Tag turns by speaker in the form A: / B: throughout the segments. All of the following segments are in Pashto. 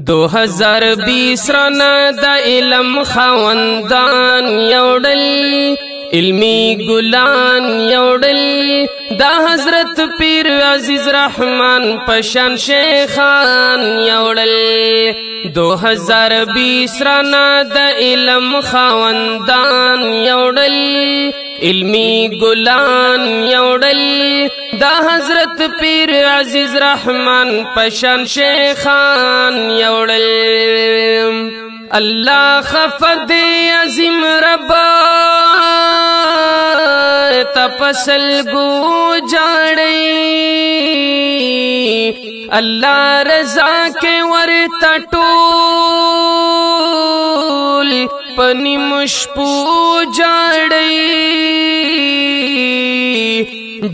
A: 2020 رانا دا علم خواندان یوڑل علمی گلان یوڑل دا حضرت پیر عزیز رحمان پشان شیخان یوڑل 2020 رانا دا علم خواندان یوڑل علمی گلان یوڑل دا حضرت پیر عزیز رحمان پشان شیخان یوڑل اللہ خفد عظیم ربا تپسل گو جاڑی اللہ رضا کے ورطا ٹول پنی مشپو جاڑی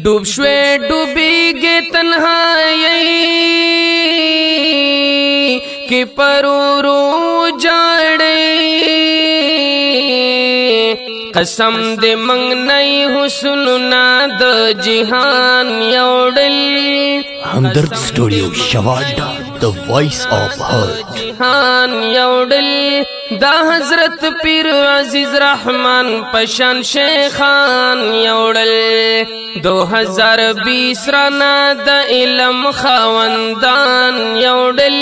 A: ڈوب شوے ڈوبی گے تنہائی کہ پرورو جاڑی قسم دے منگ نئی حسننا د جہان یوڑل
B: Hamdard Studio Shavada, the voice of heart.
A: جہان یوڑل دا حضرت پیر عزیز رحمان پشان شیخان یوڑل 2020 رانا دا علم خواندان یوڑل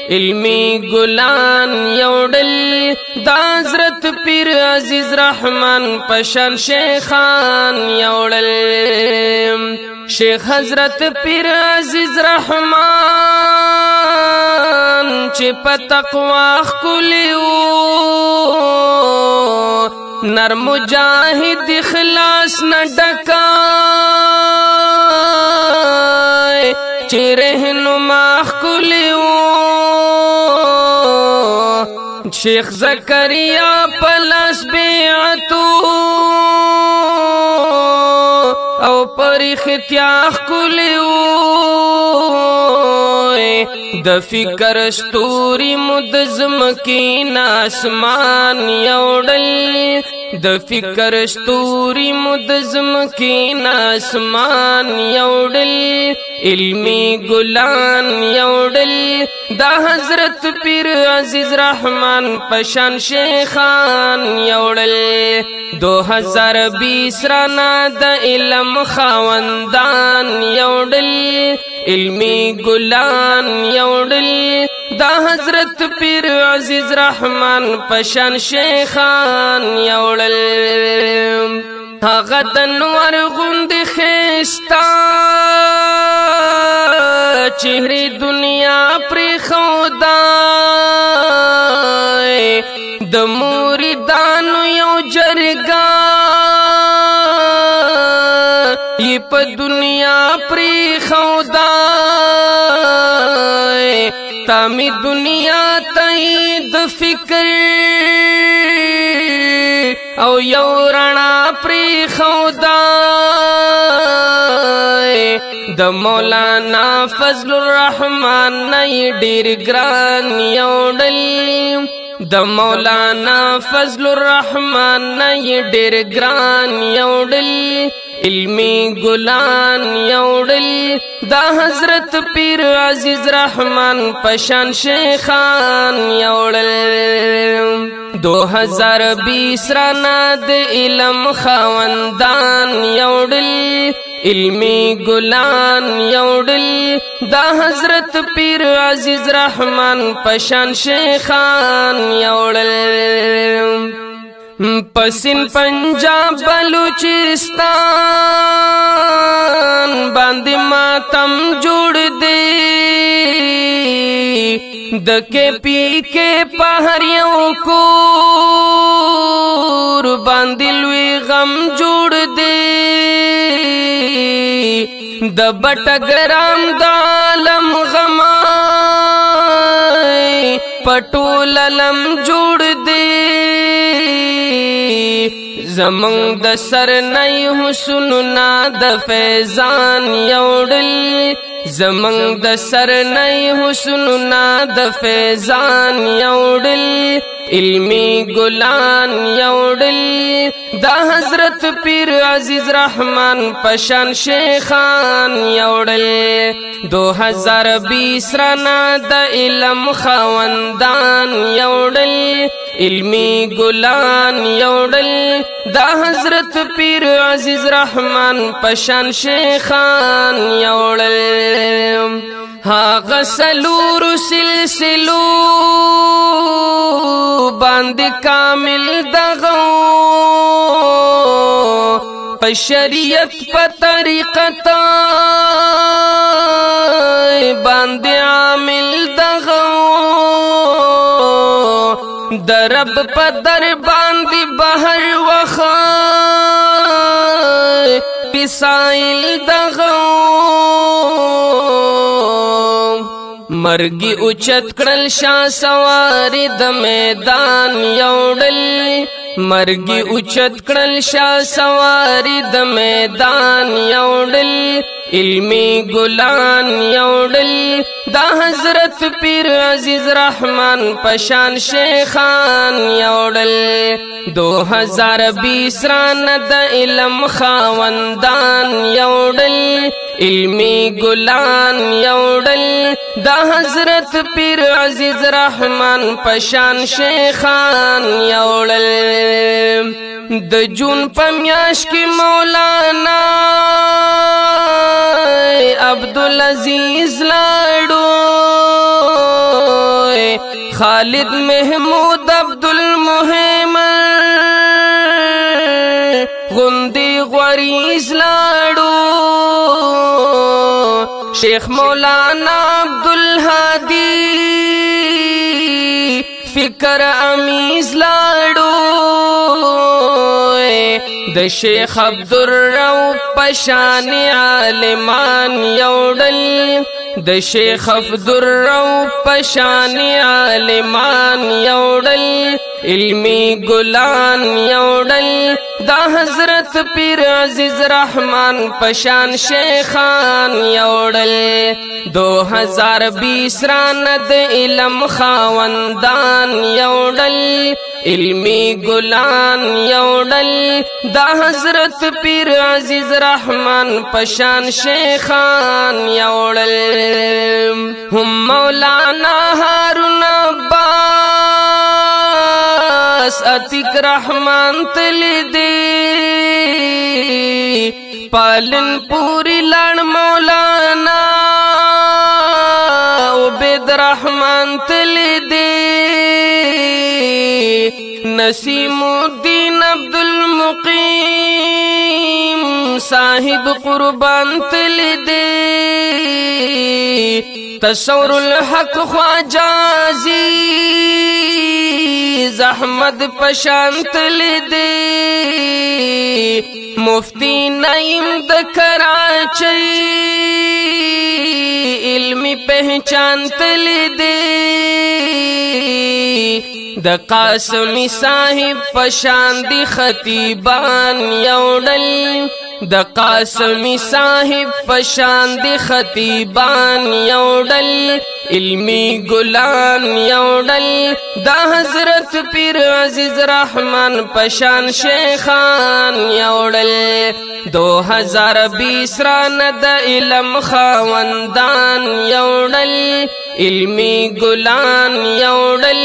A: علمی گلان یوڑل دا حضرت پیر عزیز رحمان پشان شیخان یوڑل شیخ حضرت پیر عزیز رحمان چی پا تقوی خکلیو نر مجاہد اخلاص نڈکائے چی رہنما خکلیو شیخ زکریا پلس بیعتو او پری ختیاخ کلیو د فکر استوری مدزم کی ناسمان یوڑل د فکر استوری مدزم کی ناسمان یوڑل علمی گلان یوڑل دا حضرت پیر عزیز رحمان پشان شیخان یوڑل 2020 رانا دا علم خواندان یوڑل علمی گلان یوڑل دا حضرت پیر عزیز رحمان پشان شیخان یوڑل غدن ورغند خیستا چہری دنیا پری خودائے د موریدانو یو جرگا یہ پا دنیا پری خودائے تامی دنیا تاید فکر او یو رنا پری خودائے د مولانا فضل الرحمن نئی ڈیر گران یوڑل د مولانا فضل الرحمن نئی ڈیر گران یوڑل علمی گلان یوڑل دا حضرت پیر عزیز رحمان پشان شیخان یوڑل 2020 رانا د علم خواندان یوڑل علمی گلان یوڑل دا حضرت پیر عزیز رحمان پشان شیخان یوڑل پسین پنجاب بلوچستان باندی ماتم جوڑ دے دکے پی کے پہریوں کو باندی لوی غم جوڑ دے د بٹگرام دالم غمائی پٹول علم جوڑ دے زمنگ د سر نئی حسننا د فیضان یوڑل زمنګ د سر نه حسننا د فیضان یوړل علمی ګلان یوړل دا حضرت پیر عزیز رحمان پشان شیخان یوړل 2020 رانا د علم خواندان یوړل علمی ګلان یوړل دا حضرت پیر عزیز رحمان پشان شیخان یوړل هاغه سلور سلسلو باندې کامل دغو په شریعت په طریقت باندې عامل دغو درب په در باندې بهر وخا پسائل دغو مرګي اوچت کړل شاه سواری د میدان یوړل مرګي اوچت کړل شاه سواری د میدان یوړل علمی ګلان یوړل دا حضرت پیر عزیز رحمان پشان شیخان یوړل 2020 ران د علم خواندان یوړل علمی ګلان یوړل دا حضرت پیر عزیز رحمان پشان شیخان یوړل د جون پمیاش کی مولانا عبدالعزیز لاړو خالد محمود عبدالمحمد غندی غوریز لاړو شیخ مولانا عبدالهادی فکر امیز لاړو د شیخ عبدالرؤف پشان عالمان یوړل د شیخ عبدالرؤف پشان عالمان یوړل علمی ګلان یوړل دا حضرت پیر عزیز رحمان پشان شیخان یوړل 2020 ران د علم خواندان یوړل علمی ګلان یوړل دا حضرت پیر عزیز رحمان پشان شیخان یوړل هم مولانا هارون عباس عتیق رحمان تلی دی پالن پوری لړ مولانا عبید رحمان تلی دی نسیم الدین عبدالمقیم صاحب قربان تلی دی تصور الحق خواجہ عزیز احمد پشان تلی دی مفتی نعیم د کراچی علمی پہچان تلی دی د قاسمی صاحب پشان دی خطیبان یوړل د قاسمی صاحب پشان دی خطیبان یوړل علمی ګلان یوړل دا حضرت پیر عزیز رحمان پشان شیخان یوړل 2020 ران د علم خواندان یوړل علمی ګلان یوړل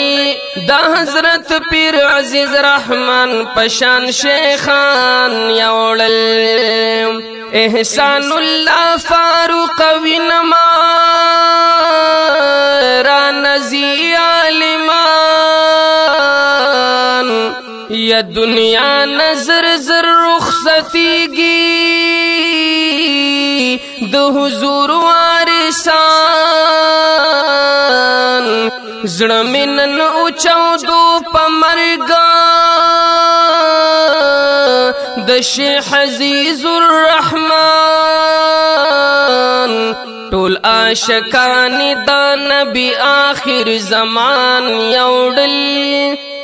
A: دا حضرت پیر عزیز رحمان پشان شیخان یوړل احسان الله فاروق وینما را نزی عالمان یا دنیا نظر زر رخصتیگی د حضور وارثان زړه مې نن اوچاودو په مرګا د شیخ عزیزر رحمان ټول عاشقان د نبی آخر زمان یوړل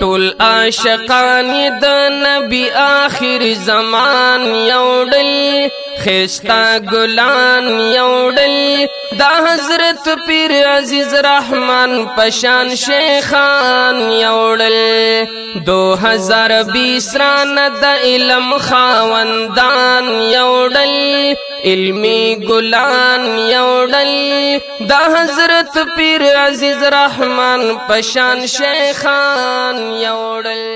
A: ټول عاشقان د نبی آخر زمان یوړل خستا گلان یوڑل دا حضرت پیر عزیز رحمان پشان شیخان یوڑل 2020 ران دا علم خاوندان یوڑل علمی گلان یوڑل دا حضرت پیر عزیز رحمان پشان شیخان یوڑل